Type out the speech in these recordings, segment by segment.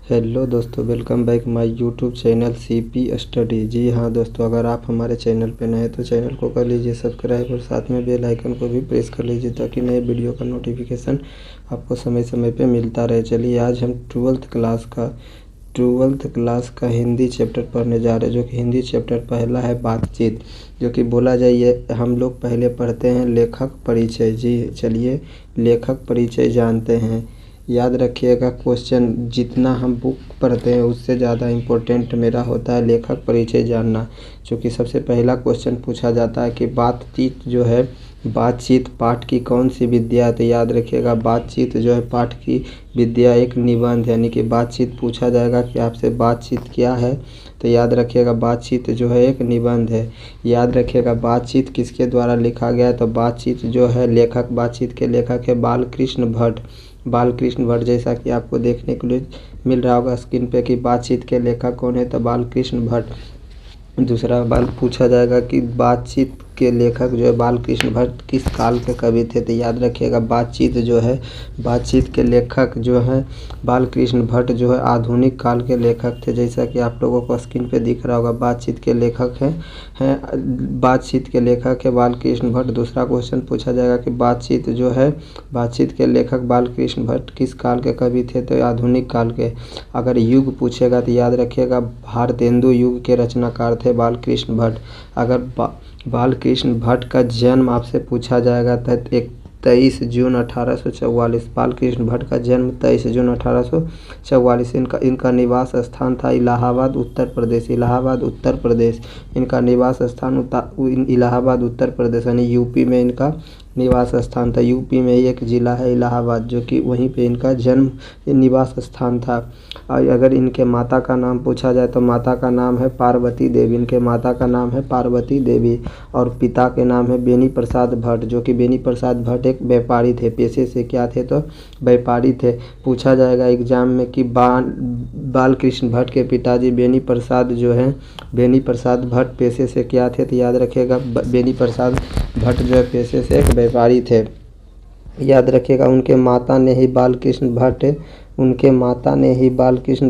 Hello दोस्तों, welcome back my YouTube channel CP study. जी हाँ दोस्तों, अगर आप हमारे चैनल पर नए हैं तो चैनल को कर लीजिए सब्सक्राइब और साथ में बेल आइकन को भी प्रेस कर लीजिए ताकि नए वीडियो का नोटिफिकेशन आपको समय समय पे मिलता रहे। चलिए आज हम ट्वेल्थ क्लास का हिंदी चैप्टर पढ़ने जा रहे हैं, जो कि हिंदी चैप्टर पहला है बातचीत। जो कि बोला जाए हम लोग पहले पढ़ते हैं लेखक परिचय। जी चलिए लेखक परिचय जानते हैं। याद रखिएगा, क्वेश्चन जितना हम बुक पढ़ते हैं उससे ज़्यादा इम्पोर्टेंट मेरा होता है लेखक परिचय जानना। क्योंकि सबसे पहला क्वेश्चन पूछा जाता है कि बातचीत जो है, बातचीत पाठ की कौन सी विद्या है। तो याद रखिएगा, बातचीत जो है पाठ की विद्या एक निबंध, यानी कि बातचीत पूछा जाएगा कि आपसे बातचीत क्या है, तो याद रखिएगा बातचीत जो है एक निबंध है। याद रखिएगा बातचीत किसके द्वारा लिखा गया है, तो बातचीत जो है लेखक, बातचीत के लेखक है बालकृष्ण भट्ट। बालकृष्ण भट्ट, जैसा कि आपको देखने के लिए मिल रहा होगा स्क्रीन पे कि बातचीत के लेखक कौन है, तो बालकृष्ण भट्ट। दूसरा बाल पूछा जाएगा कि बातचीत के लेखक जो है बालकृष्ण भट्ट किस काल के कवि थे। तो याद रखिएगा बातचीत जो है, बातचीत के लेखक जो है बालकृष्ण भट्ट जो है आधुनिक काल के लेखक थे। जैसा कि आप लोगों को स्क्रीन पे दिख रहा होगा बातचीत के लेखक हैं बातचीत के लेखक है बालकृष्ण भट्ट। दूसरा क्वेश्चन पूछा जाएगा कि बातचीत जो है, बातचीत के लेखक बालकृष्ण भट्ट किस काल के कवि थे, तो आधुनिक काल के। अगर युग पूछेगा तो याद रखिएगा भारतेंदु युग के रचनाकार थे बालकृष्ण भट्ट। अगर बालकृष्ण भट्ट का जन्म आपसे पूछा जाएगा तो 23 जून 1844। बालकृष्ण भट्ट का जन्म 23 जून 1844। इनका निवास स्थान था इलाहाबाद उत्तर प्रदेश। इलाहाबाद उत्तर प्रदेश इनका निवास स्थान, इलाहाबाद उत्तर प्रदेश यानी यूपी में इनका निवास स्थान था। यूपी में ही एक ज़िला है इलाहाबाद, जो कि वहीं पे इनका जन्म निवास स्थान था। और अगर इनके माता का नाम पूछा जाए तो माता का नाम है पार्वती देवी। इनके माता का नाम है पार्वती देवी और पिता के नाम है बेनी प्रसाद भट्ट। जो कि बेनी प्रसाद भट्ट एक व्यापारी थे, पेशे से क्या थे, तो व्यापारी थे। पूछा जाएगा एग्जाम में कि बालकृष्ण भट्ट के पिताजी बेनी प्रसाद जो हैं, बेनी प्रसाद भट्ट पेशे से क्या थे, तो याद रखिएगा बेनी प्रसाद भट्ट जो है पेशे से एक व्यापारी थे। याद रखिएगा उनके माता ने ही बालकृष्ण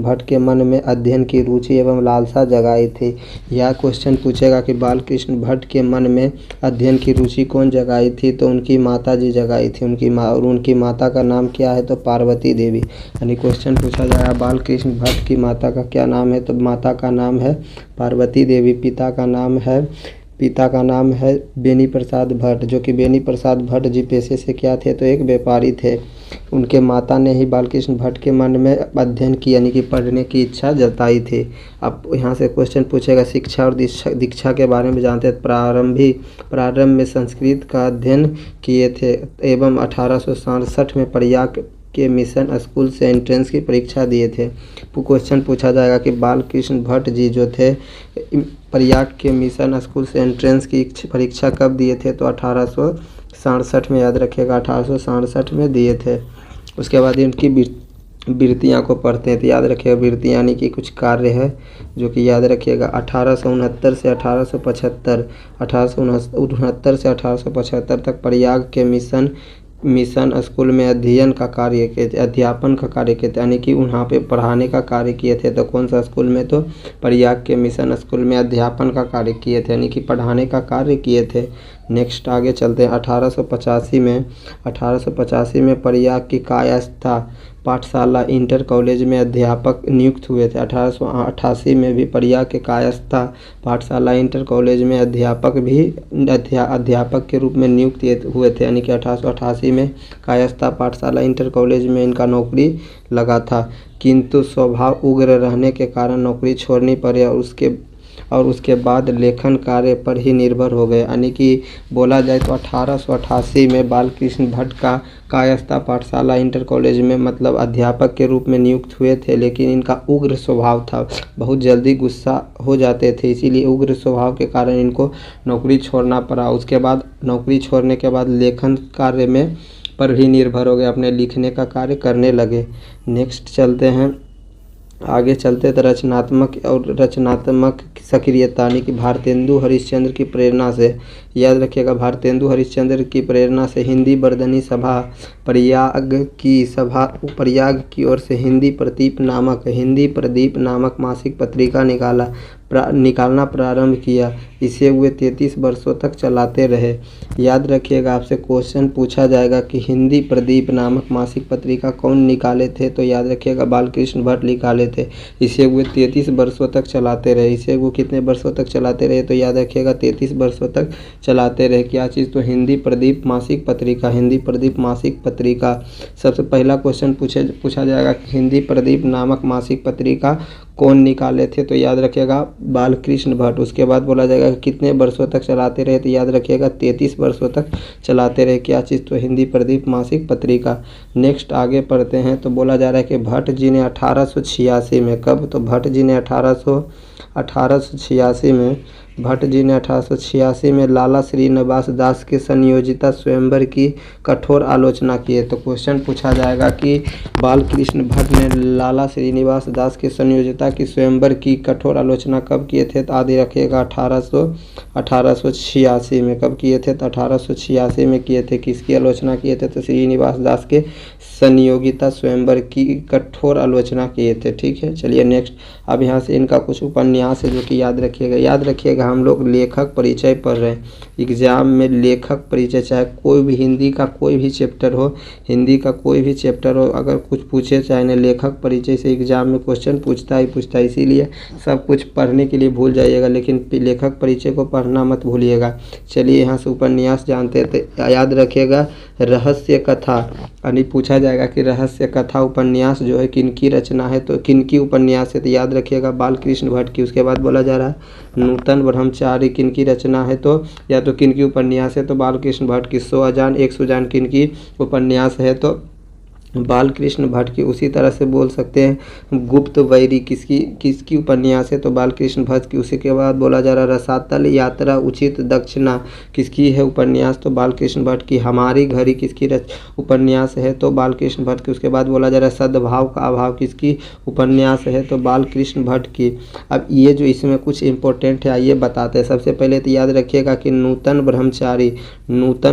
भट्ट के मन में अध्ययन की रुचि एवं लालसा जगाई थी। यह क्वेश्चन पूछेगा कि बालकृष्ण भट्ट के मन में अध्ययन की रुचि कौन जगाई थी, तो उनकी माता जी जगाई थी। उनकी माता का नाम क्या है, तो पार्वती देवी। यानी क्वेश्चन पूछा जाएगा बालकृष्ण भट्ट की माता का क्या नाम है, तो माता का नाम है पार्वती देवी। पिता का नाम है बेनी प्रसाद भट्ट। जो कि बेनी प्रसाद भट्ट जी पेशे से क्या थे, तो एक व्यापारी थे। उनके माता ने ही बालकृष्ण भट्ट के मन में अध्ययन की यानी कि पढ़ने की इच्छा जताई थी। अब यहाँ से क्वेश्चन पूछेगा शिक्षा और दीक्षा के बारे में जानते हैं। प्रारंभ में संस्कृत का अध्ययन किए थे एवं 1867 में प्रयाग के मिशन स्कूल से एंट्रेंस की परीक्षा दिए थे। क्वेश्चन पूछा जाएगा कि बालकृष्ण भट्ट जी जो थे प्रयाग के मिशन स्कूल से एंट्रेंस की परीक्षा कब दिए थे, तो 1867 में। याद रखिएगा 1867 में दिए थे। उसके बाद इनकी वृत्तियाँ को पढ़ते हैं। तो याद रखिएगा वृत्ति यानी कि कुछ कार्य है, जो कि याद रखिएगा 1869 से 1875, 1869 से 1875 तक प्रयाग के मिशन स्कूल में अध्ययन का कार्य किए थे, अध्यापन का कार्य किए थे, यानी कि वहाँ पे पढ़ाने का कार्य किए थे। तो कौन सा स्कूल में, तो प्रयाग के मिशन स्कूल में अध्यापन का कार्य किए थे, यानी कि पढ़ाने का कार्य किए थे। नेक्स्ट आगे चलते हैं। 1885 में प्रयाग की कायस्था पाठशाला इंटर कॉलेज में अध्यापक नियुक्त हुए थे। 1888 में भी प्रयाग के कायस्था पाठशाला इंटर कॉलेज में अध्यापक के रूप में नियुक्त हुए थे, यानी कि 1888 में कायस्था पाठशाला इंटर कॉलेज में इनका नौकरी लगा था। किंतु स्वभाव उग्र रहने के कारण नौकरी छोड़नी पड़ी और उसके बाद लेखन कार्य पर ही निर्भर हो गए। यानी कि बोला जाए तो 1888 में बालकृष्ण भट्ट का कायस्था पाठशाला इंटर कॉलेज में मतलब अध्यापक के रूप में नियुक्त हुए थे, लेकिन इनका उग्र स्वभाव था, बहुत जल्दी गुस्सा हो जाते थे, इसीलिए उग्र स्वभाव के कारण इनको नौकरी छोड़ना पड़ा। उसके बाद नौकरी छोड़ने के बाद लेखन कार्य में पर ही निर्भर हो गए, अपने लिखने का कार्य करने लगे। नेक्स्ट चलते हैं, आगे चलते तो रचनात्मक सक्रियता यानी कि भारतेंदु हरिश्चंद्र की प्रेरणा से। याद रखिएगा भारतेंदु हरिश्चंद्र की प्रेरणा से हिंदी वर्धनी सभा प्रयाग की ओर से हिंदी प्रदीप नामक मासिक पत्रिका निकालना प्रारंभ किया। इसे वे 33 वर्षों तक चलाते रहे। याद रखिएगा, आपसे क्वेश्चन पूछा जाएगा कि हिंदी प्रदीप नामक मासिक पत्रिका कौन निकाले थे, तो याद रखिएगा बालकृष्ण भट्ट निकाले थे। इसे वो 33 वर्षों तक चलाते रहे। इसे वो कितने वर्षों तक चलाते रहे, तो याद रखिएगा 33 वर्षों तक चलाते रहे। क्या चीज़, तो हिंदी प्रदीप मासिक पत्रिका। हिंदी प्रदीप मासिक पत्रिका सबसे पहला क्वेश्चन पूछा जाएगा कि हिंदी प्रदीप नामक मासिक पत्रिका कौन निकाले थे, तो याद रखिएगा बालकृष्ण भट्ट। उसके बाद बोला जाएगा कि कितने वर्षों तक चलाते रहे, तो याद रखिएगा 33 वर्षों तक चलाते रहे। क्या चीज़, तो हिंदी प्रदीप मासिक पत्रिका। नेक्स्ट आगे पढ़ते हैं, तो बोला जा रहा है कि भट्ट जी ने 1886 में, कब, तो भट्ट जी ने 1886 में भट्ट जी ने 1886 में लाला श्रीनिवास दास के संयोजिता स्वयंवर की कठोर आलोचना की है। तो क्वेश्चन पूछा जाएगा कि बालकृष्ण भट्ट ने लाला श्रीनिवास दास के संयोजिता की स्वयंवर की कठोर आलोचना कब किए थे, तो आदि रखिएगा 1886 में। कब किए थे, तो 1886 में किए थे। किसकी आलोचना किए थे, तो श्रीनिवास दास के संयोगिता स्वयंवर की कठोर आलोचना किए थे। ठीक है, चलिए नेक्स्ट। अब यहाँ से इनका कुछ उपन्यास है जो कि याद रखिएगा हम लोग लेखक परिचय पढ़ रहे हैं। एग्जाम में लेखक परिचय, चाहे कोई भी हिंदी का कोई भी चैप्टर हो, अगर कुछ पूछे, चाहे न लेखक परिचय से एग्जाम में क्वेश्चन पूछता है। इसीलिए सब कुछ पढ़ने के लिए भूल जाइएगा, लेकिन लेखक परिचय को पढ़ना मत भूलिएगा। चलिए यहाँ से उपन्यास जानते थे। याद रखिएगा रहस्य कथा, यानी पूछा जाएगा कि रहस्य कथा उपन्यास जो है किनकी रचना है, तो किनकी उपन्यास है, तो याद रखिएगा बालकृष्ण भट्ट की। उसके बाद बोला जा रहा है नूतन ब्रह्मचारी किनकी रचना है, तो या तो किनकी उपन्यास है, तो बालकृष्ण भट्ट की। 100 अजान 1 सुजान किनकी उपन्यास है, तो बालकृष्ण भट्ट की। उसी तरह से बोल सकते हैं गुप्त वैरी किसकी उपन्यास है, तो बालकृष्ण भट्ट की। उसी के बाद बोला जा रहा है रसातल यात्रा उचित दक्षिणा किसकी है उपन्यास, तो बालकृष्ण भट्ट की। हमारी घड़ी किसकी उपन्यास है, तो बालकृष्ण भट्ट की। उसके बाद बोला जा रहा है सद्भाव का अभाव किसकी उपन्यास है, तो बालकृष्ण भट्ट की। अब ये जो इसमें कुछ इंपॉर्टेंट है आइए बताते हैं। सबसे पहले तो याद रखिएगा कि नूतन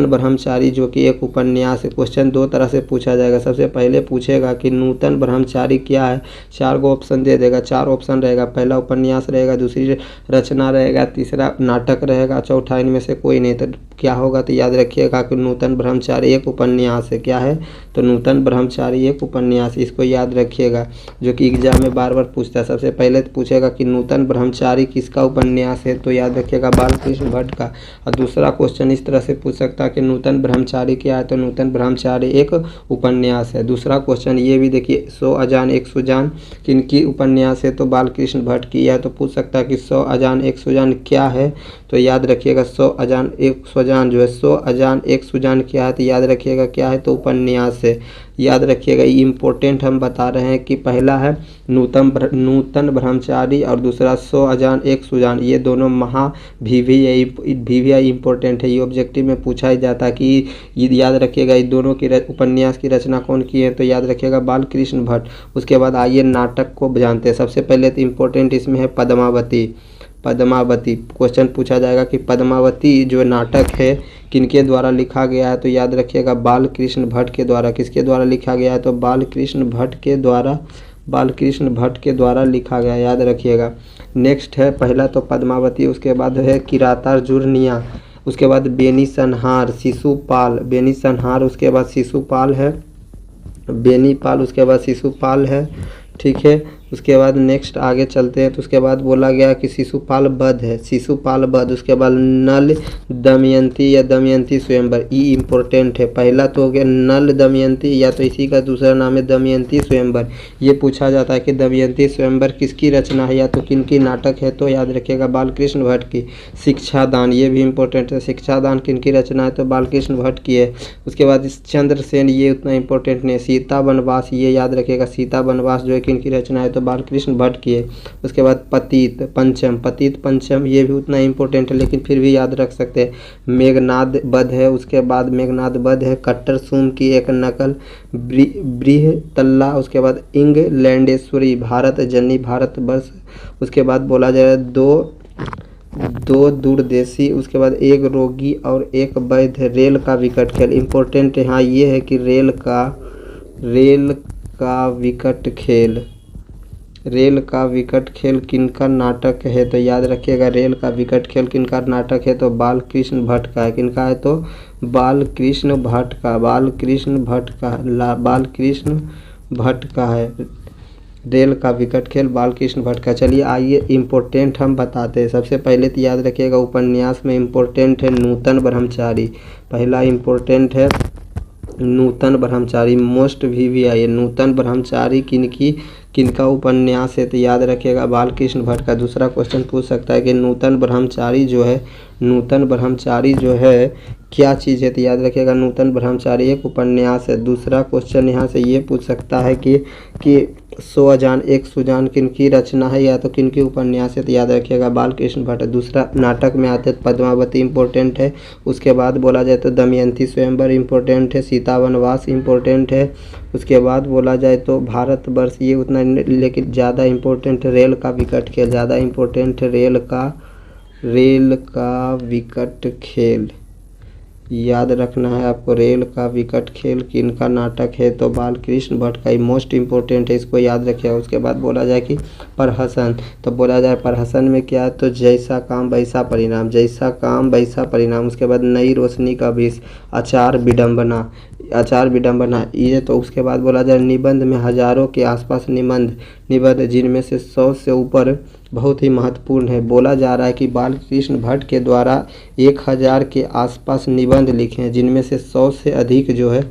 ब्रह्मचारी जो कि एक उपन्यास है। क्वेश्चन दो तरह से पूछा जाएगा। सबसे पहले पूछेगा कि नूतन ब्रह्मचारी क्या है, 4 को ऑप्शन दे देगा। 4 ऑप्शन रहेगा, पहला उपन्यास रहेगा, दूसरी रचना रहेगा, तीसरा नाटक रहेगा, चौथा इनमें से कोई नहीं। तो क्या होगा, तो याद रखिएगा कि नूतन ब्रह्मचारी एक उपन्यास है। क्या है, तो नूतन ब्रह्मचारी एक उपन्यास, इसको याद रखिएगा, जो कि एग्जाम में बार बार पूछता है। सबसे पहले तो पूछेगा कि नूतन ब्रह्मचारी किसका उपन्यास है, तो याद रखिएगा बालकृष्ण भट्ट का। और दूसरा क्वेश्चन इस तरह से पूछ सकता है कि नूतन ब्रह्मचारी क्या है, तो नूतन ब्रह्मचारी एक उपन्यास है। दूसरा क्वेश्चन ये भी देखिए 100 अजान 1 सुजान किनकी उपन्यास है, तो बालकृष्ण भट्ट की। या तो पूछ सकता है कि 100 अजान 1 सुजान क्या है, तो याद रखिएगा 100 अजान 1 सुजान जो है 100 अजान 1 सुजान क्या है, तो याद रखिएगा क्या है, तो उपन्यास है। याद रखिएगा ये इंपॉर्टेंट हम बता रहे हैं कि पहला है नूतन ब्रह्मचारी और दूसरा 100 अजान 1 सुजान। ये दोनों वीवीआई इंपॉर्टेंट है। ये ऑब्जेक्टिव में पूछा ही जाता है कि याद रखिएगा ये दोनों की उपन्यास की रचना कौन की है, तो याद रखिएगा बालकृष्ण भट्ट। उसके बाद आइए नाटक को जानते हैं। सबसे पहले तो इम्पोर्टेंट इसमें है पद्मावती। क्वेश्चन पूछा जाएगा कि पद्मावती जो नाटक है किनके द्वारा लिखा गया है, तो याद रखिएगा बालकृष्ण भट्ट के द्वारा। किसके द्वारा लिखा गया है, तो बालकृष्ण भट्ट के द्वारा लिखा गया, याद रखिएगा। नेक्स्ट है पहला तो पद्मावती, उसके बाद है किरातार्जुनीय, उसके बाद बेनीसंहार शिशुपाल, उसके बाद शिशुपाल है बेनीपाल, उसके बाद शिशुपाल है। ठीक है, उसके बाद नेक्स्ट आगे चलते हैं। तो उसके बाद बोला गया कि शिशुपाल वध, उसके बाद नल दमयंती या दमयंती स्वयंवर। ये इम्पोर्टेंट है। पहला तो हो गया नल दमयंती, या तो इसी का दूसरा नाम है दमयंती स्वयंवर। ये पूछा जाता है कि दमयंती स्वयंवर किसकी रचना है या तो किनकी नाटक है, तो याद रखिएगा बालकृष्ण भट्ट की। शिक्षादान, ये भी इम्पोर्टेंट है। शिक्षादान किनकी रचना है, तो बालकृष्ण भट्ट की है। उसके बाद चंद्रसेन, ये उतना इम्पोर्टेंट नहीं है। सीता वनवास, ये याद रखिएगा सीता वनवास जो है किनकी रचना है, तो बालकृष्ण भट्ट की है। उसके बाद पतित पंचम, ये भी उतना इम्पोर्टेंट है लेकिन फिर भी याद रख सकते हैं। मेघनाद वध है, उसके बाद मेघनाद वध है। कट्टर सूम की एक नकल, बृहतल्ला, उसके बाद इंग्लैंडेश्वरी, भारत जननी भारतवर्ष। उसके बाद बोला जाए 2 दूरदेशी, उसके बाद 1 रोगी और 1 वैद्य। रेल का विकट खेल इम्पोर्टेंट यहाँ ये है कि रेल का विकट खेल किनका नाटक है, तो याद रखिएगा रेल का विकट खेल किनका नाटक है, तो बालकृष्ण भट्ट का है। किनका है, तो बालकृष्ण भट्ट का है। रेल का विकट खेल बालकृष्ण भट्ट का। चलिए आइए इम्पोर्टेंट हम बताते हैं। सबसे पहले तो याद रखिएगा उपन्यास में इम्पोर्टेंट है नूतन ब्रह्मचारी। पहला इम्पोर्टेंट है नूतन ब्रह्मचारी, मोस्ट VVI। नूतन ब्रह्मचारी किनका उपन्यास है, तो याद रखिएगा बालकृष्ण भट्ट का। दूसरा क्वेश्चन पूछ सकता है कि नूतन ब्रह्मचारी जो है क्या चीज़ है, तो याद रखिएगा नूतन ब्रह्मचारी एक उपन्यास है। दूसरा क्वेश्चन यहाँ से ये पूछ सकता है कि सुजान किनकी रचना है या तो किनकी उपन्यास है, तो याद रखिएगा बालकृष्ण भट्ट। दूसरा नाटक में आते पद्मावती इम्पोर्टेंट है। उसके बाद बोला जाए तो दमयंती स्वयंवर इम्पोर्टेंट है। सीता वनवास इम्पोर्टेंट है। उसके बाद बोला जाए तो भारतवर्ष, ये उतना लेकिन ज़्यादा इम्पोर्टेंट रेल का विकट खेल, ज़्यादा इम्पोर्टेंट रेल का विकट खेल याद रखना है आपको। रेल का विकट खेल किनका नाटक है, तो बालकृष्ण भट्ट का ही मोस्ट इम्पोर्टेंट है, इसको याद रखिएगा। उसके बाद बोला जाए कि प्रहसन, तो बोला जाए प्रहसन में क्या है, तो जैसा काम वैसा परिणाम, जैसा काम वैसा परिणाम। उसके बाद नई रोशनी का विष, आचार विडंबना ये। तो उसके बाद बोला जाए निबंध में हजारों के आसपास निबंध जिनमें से 100 से ऊपर बहुत ही महत्वपूर्ण है। बोला जा रहा है कि बालकृष्ण भट्ट के द्वारा 1000 के आसपास निबंध लिखे हैं, जिनमें से 100 से अधिक जो है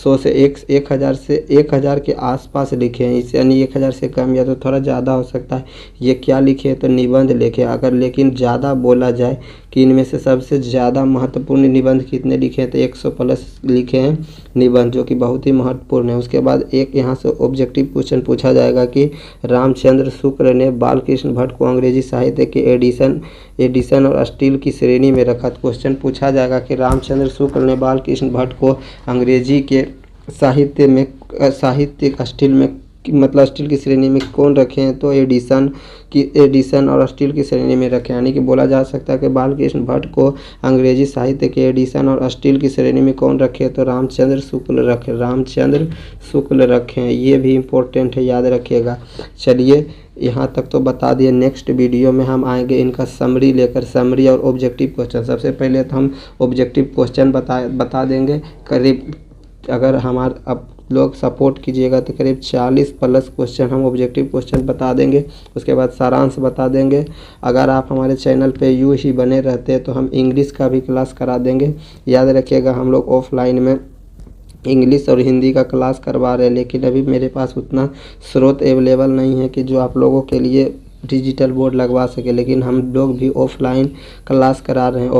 1000 के आसपास लिखे हैं। इसे यानी 1000 से कम या तो थोड़ा ज़्यादा हो सकता है। ये क्या लिखे हैं, तो निबंध लिखे। अगर लेकिन ज़्यादा बोला जाए कि इनमें से सबसे ज़्यादा महत्वपूर्ण निबंध कितने लिखे हैं, तो 100 प्लस लिखे हैं निबंध, जो कि बहुत ही महत्वपूर्ण है। उसके बाद एक यहाँ से ऑब्जेक्टिव क्वेश्चन पूछा जाएगा कि रामचंद्र शुक्ल ने बालकृष्ण भट्ट को अंग्रेजी साहित्य के एडिशन और स्टील की श्रेणी में रखा। क्वेश्चन पूछा जाएगा कि रामचंद्र शुक्ल ने बालकृष्ण भट्ट को अंग्रेजी के साहित्य स्टील में मतलब स्टील की श्रेणी में कौन रखे हैं, तो एडिशन और स्टील की श्रेणी में रखे हैं। यानी कि बोला जा सकता है कि बालकृष्ण भट्ट को अंग्रेजी साहित्य के एडिशन और स्टील की श्रेणी में कौन रखे, तो रामचंद्र शुक्ल रखे हैं। ये भी इम्पोर्टेंट है, याद रखिएगा। चलिए यहाँ तक तो बता दिए। नेक्स्ट वीडियो में हम आएंगे इनका समरी और ऑब्जेक्टिव क्वेश्चन। सबसे पहले तो हम ऑब्जेक्टिव क्वेश्चन बता देंगे। करीब अगर हमारा आप लोग सपोर्ट कीजिएगा तो करीब 40 प्लस क्वेश्चन हम ऑब्जेक्टिव क्वेश्चन बता देंगे। उसके बाद सारांश बता देंगे। अगर आप हमारे चैनल पे यूँ ही बने रहते हैं तो हम इंग्लिश का भी क्लास करा देंगे। याद रखिएगा हम लोग ऑफलाइन में इंग्लिश और हिंदी का क्लास करवा रहे हैं, लेकिन अभी मेरे पास उतना स्रोत अवेलेबल नहीं है कि जो आप लोगों के लिए डिजिटल बोर्ड लगवा सके। लेकिन हम लोग भी ऑफलाइन क्लास करा रहे हैं,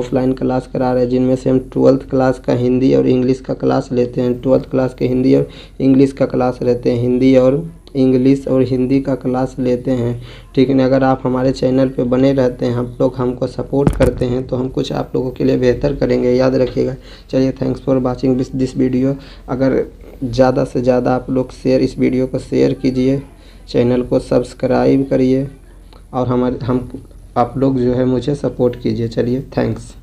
जिनमें से हम 12th क्लास का हिंदी और इंग्लिश का क्लास लेते हैं। 12th क्लास के हिंदी और इंग्लिश का क्लास रहते हैं, हिंदी और इंग्लिश और हिंदी का क्लास लेते हैं। ठीक है ना। अगर आप हमारे चैनल पे बने रहते हैं, हम लोग हमको सपोर्ट करते हैं, तो हम कुछ आप लोगों के लिए बेहतर करेंगे, याद रखिएगा। चलिए, thanks for watching this video. अगर ज़्यादा से ज़्यादा आप लोग इस वीडियो को शेयर कीजिए, चैनल को सब्सक्राइब करिए और आप लोग जो है मुझे सपोर्ट कीजिए। चलिए, थैंक्स।